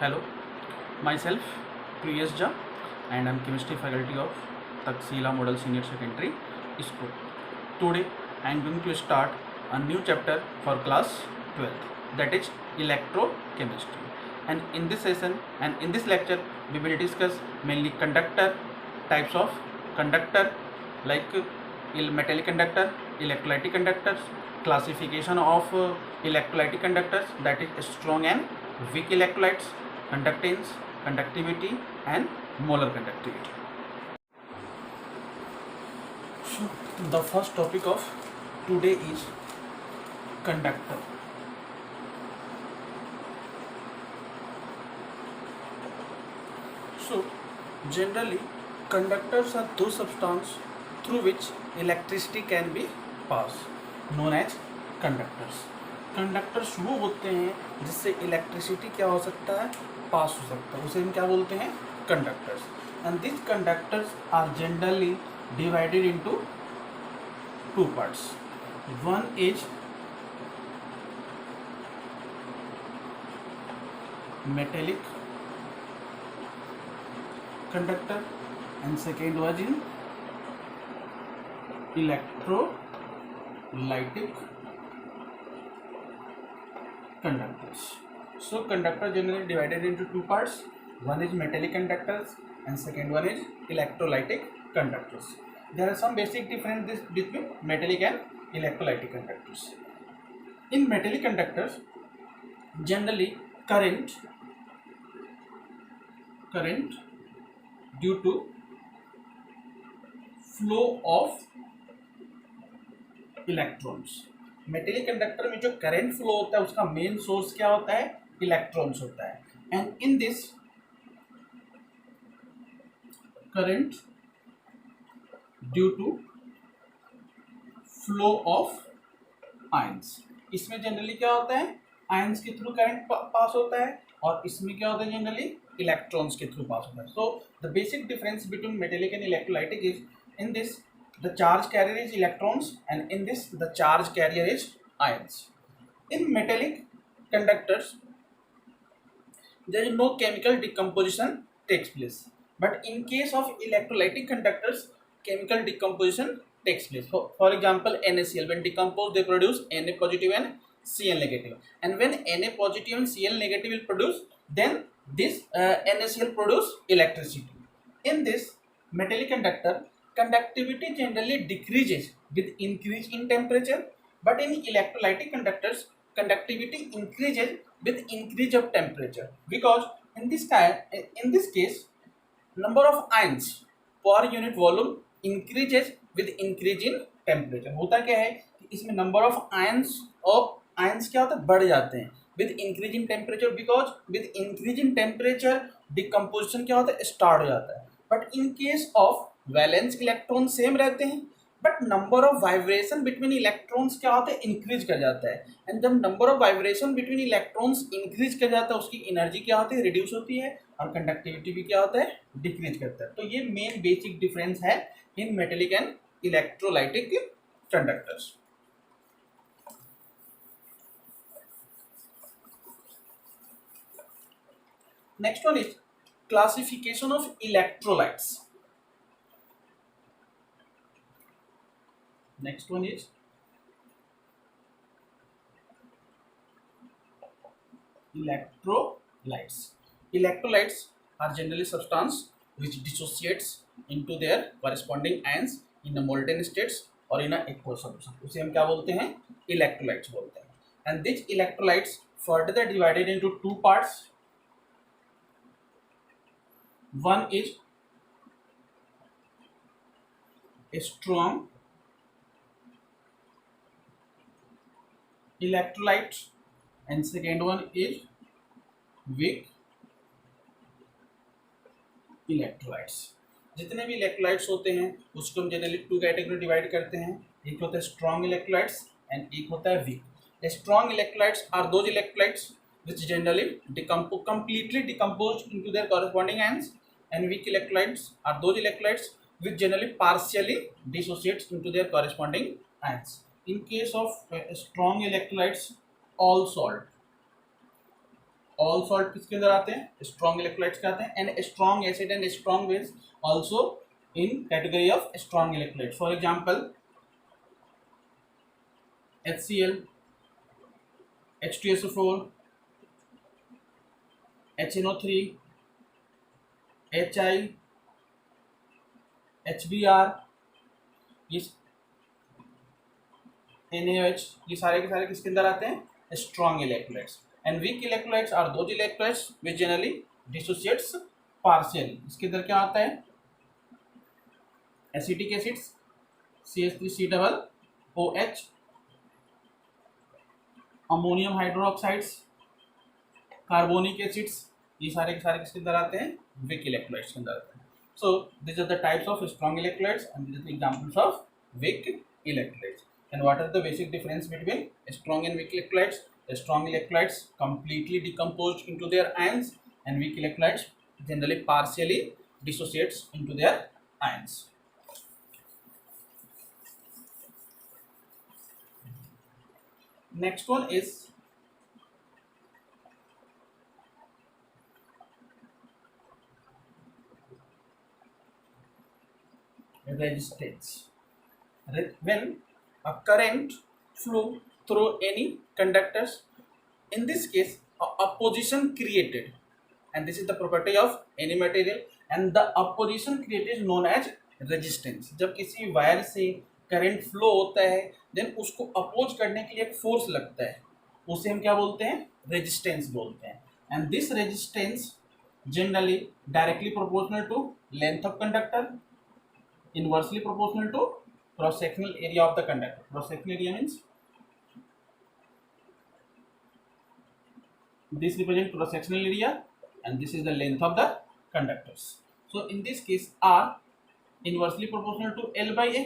Hello, myself Priyas Jha and I'm chemistry faculty of Taxila Model Senior Secondary School. Today I am going to start a new chapter for class 12, that is electrochemistry. And in this session and in this lecture we will discuss mainly conductor, types of conductor like metallic conductor, electrolytic conductors, classification of electrolytic conductors, that is strong and weak electrolytes, conductance, conductivity and molar conductivity. So the first topic of today is conductor. So generally conductors are those substances through which electricity can be passed, known as conductors. Conductors वो होते हैं जिससे electricity क्या हो सकता है, पास हो सकता है, उसे हम क्या बोलते हैं, conductors. And this conductors are generally divided into two parts. One is metallic conductor and second was in electrolytic conductors. So conductor generally divided into two parts. One is metallic conductors and second one is electrolytic conductors. There are some basic differences between metallic and electrolytic conductors. In metallic conductors, generally current due to flow of electrons. Metallic conductor में जो current flow होता है उसका main source क्या होता है, electrons होता है. And in this current due to flow of ions, इसमें जनरली क्या होता है, आयंस के थ्रू करंट पास होता है और इसमें क्या होता है, जनरली इलेक्ट्रॉन्स के थ्रू पास होता है. So the basic difference between metallic and electrolytic is in this the charge carrier is electrons and in this the charge carrier is ions. In metallic conductors there is no chemical decomposition takes place, but in case of electrolytic conductors chemical decomposition takes place. For example NaCl, when decomposed they produce Na positive and Cl negative, and when Na positive and Cl negative will produce, then this NaCl produce electricity. In this metallic conductor conductivity generally decreases with increase in temperature, but in electrolytic conductors conductivity increases with increase of temperature, because in this case number of ions per unit volume increases with increase in temperature. होता क्या है कि इसमें number of ions क्या होता है, बढ़ जाते हैं with increase in temperature, because with increase in temperature decomposition क्या होता है, start हो जाता है. but in case of valence electron same रहते हैं, but number of vibration between electrons क्या होता है, इंक्रीज कर जाता है. एंड जब number of vibration between electrons increase कर जाता है उसकी एनर्जी क्या होती है, रिड्यूस होती है, और कंडक्टिविटी भी क्या होता है, डिक्रीज करता है. तो ये मेन बेसिक डिफरेंस है इन metallic and electrolytic conductors. Next one is classification of electrolytes. Next one is electrolytes. Electrolytes are generally substance which dissociates into their corresponding ions in a molten states or in a aqueous solution. उसे हम क्या बोलते हैं, electrolytes बोलते हैं. And these electrolytes further divided into two parts. One is a strong electrolytes and second one is weak electrolytes. जितने भी electrolytes होते हैं उसको हम जनरली टू कैटेगरी डिवाइड करते हैं. एक होता है स्ट्रॉन्ग इलेक्ट्रोलाइट्स एंड एक होता है weak. Strong electrolytes are those electrolytes which generally completely decomposed into their corresponding ions, and weak electrolytes are those electrolytes which generally partially dissociates into their corresponding ions. In case of strong electrolytes, all salt all salt किसके अंदर आते हैं? Strong electrolytes के आते हैं. And strong acid and strong base also in category of strong electrolytes. For example HCl, H2SO4, HNO3, HI, HBr, ये NaOH, ये सारे के सारे किसके अंदर आते हैं? Strong electrolytes. And weak electrolytes are those electrolytes which generally dissociates partially. इसके अंदर क्या आता है? Acetic acids CH3C double OH, ammonium hydroxides, carbonic acids, ये सारे के सारे किसके अंदर आते हैं? वीक इलेक्ट्रोलाइट्स के अंदर आते हैं. So this are the types of strong electrolytes and this are the examples of weak electrolytes. And what are the basic difference between strong and weak electrolytes? Strong electrolytes completely decomposed into their ions, and weak electrolytes generally partially dissociates into their ions. Next one is resistance. When a current flow through any conductors, in this case a opposition created, and this is the property of any material, and the opposition created is known as resistance. जब किसी wire से current flow होता है then उसको oppose करने के लिए एक फोर्स लगता है, उसे हम क्या बोलते हैं? रेजिस्टेंस बोलते हैं. And this resistance generally directly proportional to length of conductor, inversely proportional to cross sectional area of the conductor. Cross sectional area means this represents cross sectional area and this is the length of the conductors. So in this case R inversely proportional to L by A,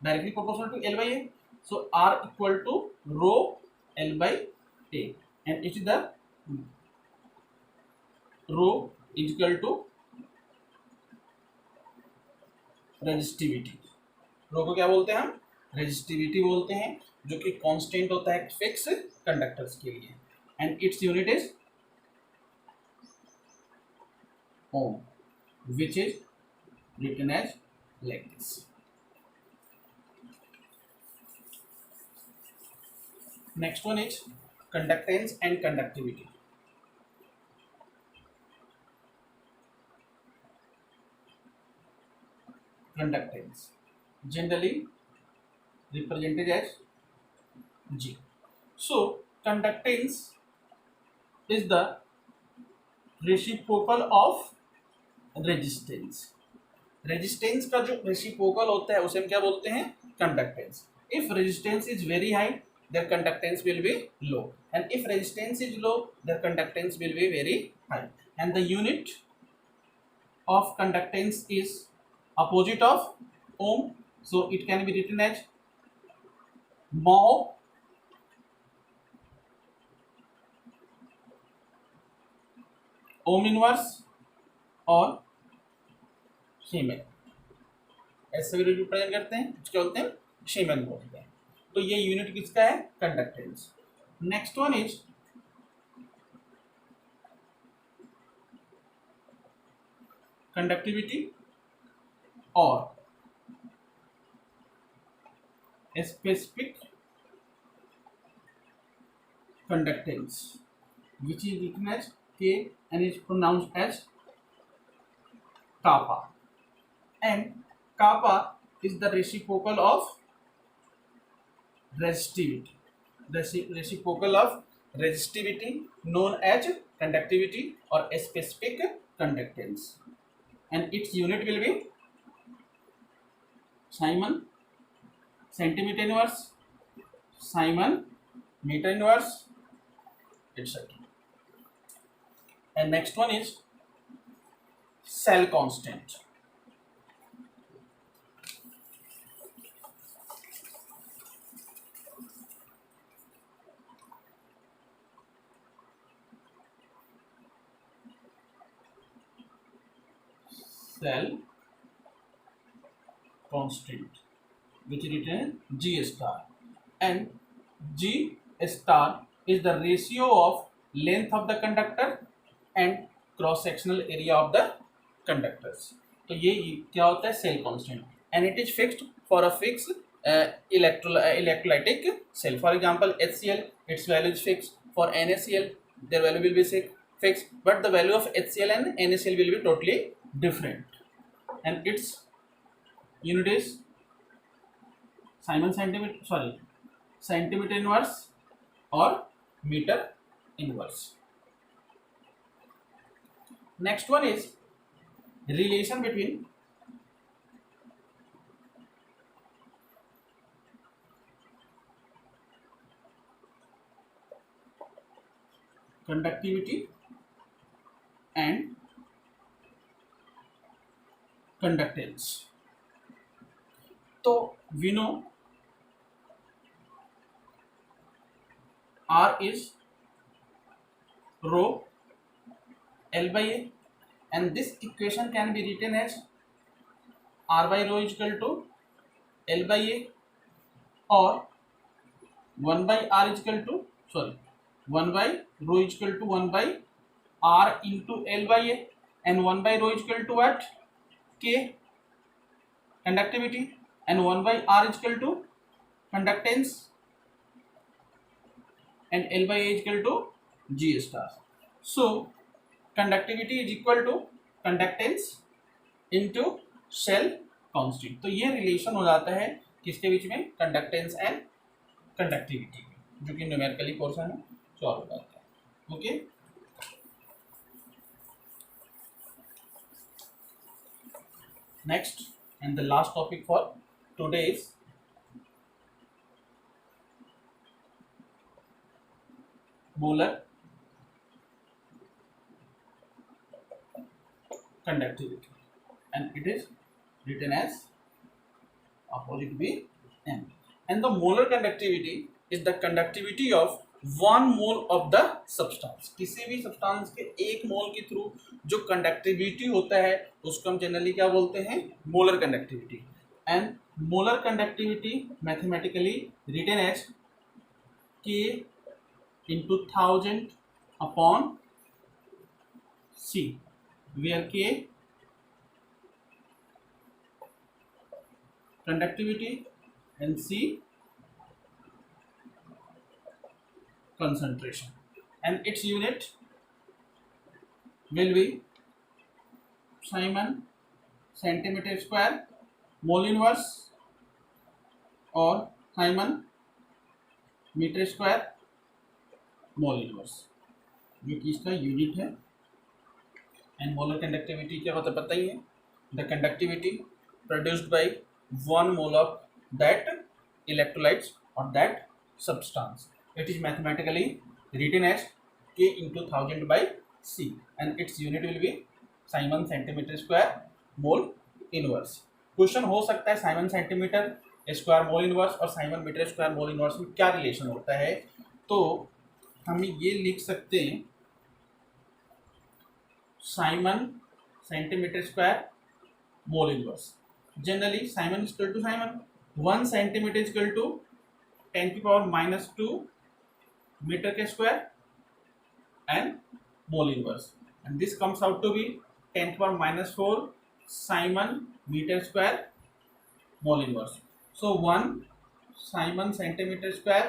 directly proportional to L by A. So R equal to rho L by A, and it is the rho is equal to resistivity. Rho को क्या बोलते हैं हम? Resistivity बोलते हैं, जो कि constant होता है फिक्स कंडक्टर्स के लिए. And its unit is ohm, which is written as like this. Next one is conductance and conductivity. Conductance generally represented as G. So conductance is the reciprocal of resistance. Resistance का जो reciprocal होता है उसे हम क्या बोलते हैं? Conductance. If resistance is very high, their conductance will be low, and if resistance is low, their conductance will be very high. And the unit of conductance is opposite of ohm, so it can be written as mho ohm inverse और सीमेन. ऐसे भी represent करते हैं, क्या बोलते हैं? सीमेन बोलते हैं. तो ये यूनिट किसका है? Conductance. Next one is conductivity or a specific conductance, which is written as K and is pronounced as kappa. And kappa is the reciprocal of resistivity. The reciprocal of resistivity known as conductivity or a specific conductance, and its unit will be Simon centimeter inverse, Simon meter inverse, etc. And next one is cell constant. Cell constant, which is written G star, and G star is the ratio of length of the conductor and cross sectional area of the conductors. तो ये क्या होता है, cell constant, and it is fixed for a fix electrolytic cell. For example, HCl, its value is fixed. For NaCl, their value will be fixed, but the value of HCl and NaCl will be totally different, and its unit is centimeter inverse or meter inverse. Next one is relation between conductivity and conductance. So we know R is rho L by A, and this equation can be written as R by rho is equal to L by A, or 1 by R is equal to 1 by rho is equal to 1 by R into L by A, and 1 by rho is equal to what, K, conductivity, and 1 by R is equal to conductance, and L by A is equal to G star. So conductivity is equal to conductance into cell constant. तो ये relation हो जाता है किसके बीच में, conductance and conductivity, जो कि numerically portion में सॉल्व हो जाता है. Okay, next and the last topic for today is molar conductivity, and it is written as opposite B M. And the molar conductivity is the conductivity of 1 mole of the substance. किसी भी substance के 1 मोल के through जो conductivity होता है उसको हम generally क्या बोलते हैं, molar conductivity. And molar conductivity mathematically written as K into 1000 upon C, where K conductivity and C concentration, and its unit will be Simon centimeter square mole inverse or Simon metre square mole inverse, ये कि इसका unit है. And molar conductivity क्या होता है पता ही है, the conductivity produced by 1 mole of that electrolytes और that substance. It is mathematically written as K into 1000 by C, and its unit will be Simon centimetre square mole inverse. Question हो सकता है siemens centimetre square mole inverse और siemens metre square mole inverse में क्या relation होता है. तो हम ये लिख सकते हैं Simon centimetre square mole inverse. Generally Simon is equal to Simon 1 centimetre is equal to 10 की पावर -2 मीटर के square and mole inverse, and this comes out to be 10 की power -4 Simon metre square mole inverse. So 1 Simon centimeter square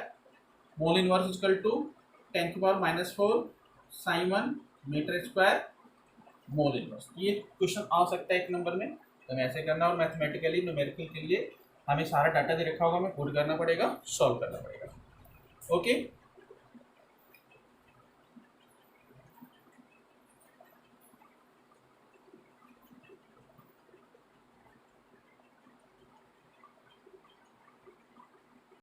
mole inverse is equal to 10 की power -4 Simon metre square mole inverse. ये question आ सकता है 1 number में, तो हमें ऐसे करना, और मैथमेटिकली न्यूमेरिकल के लिए हमें सारा डाटा दे रखा होगा, हमें कोड करना पड़ेगा, सॉल्व करना पड़ेगा. ओके.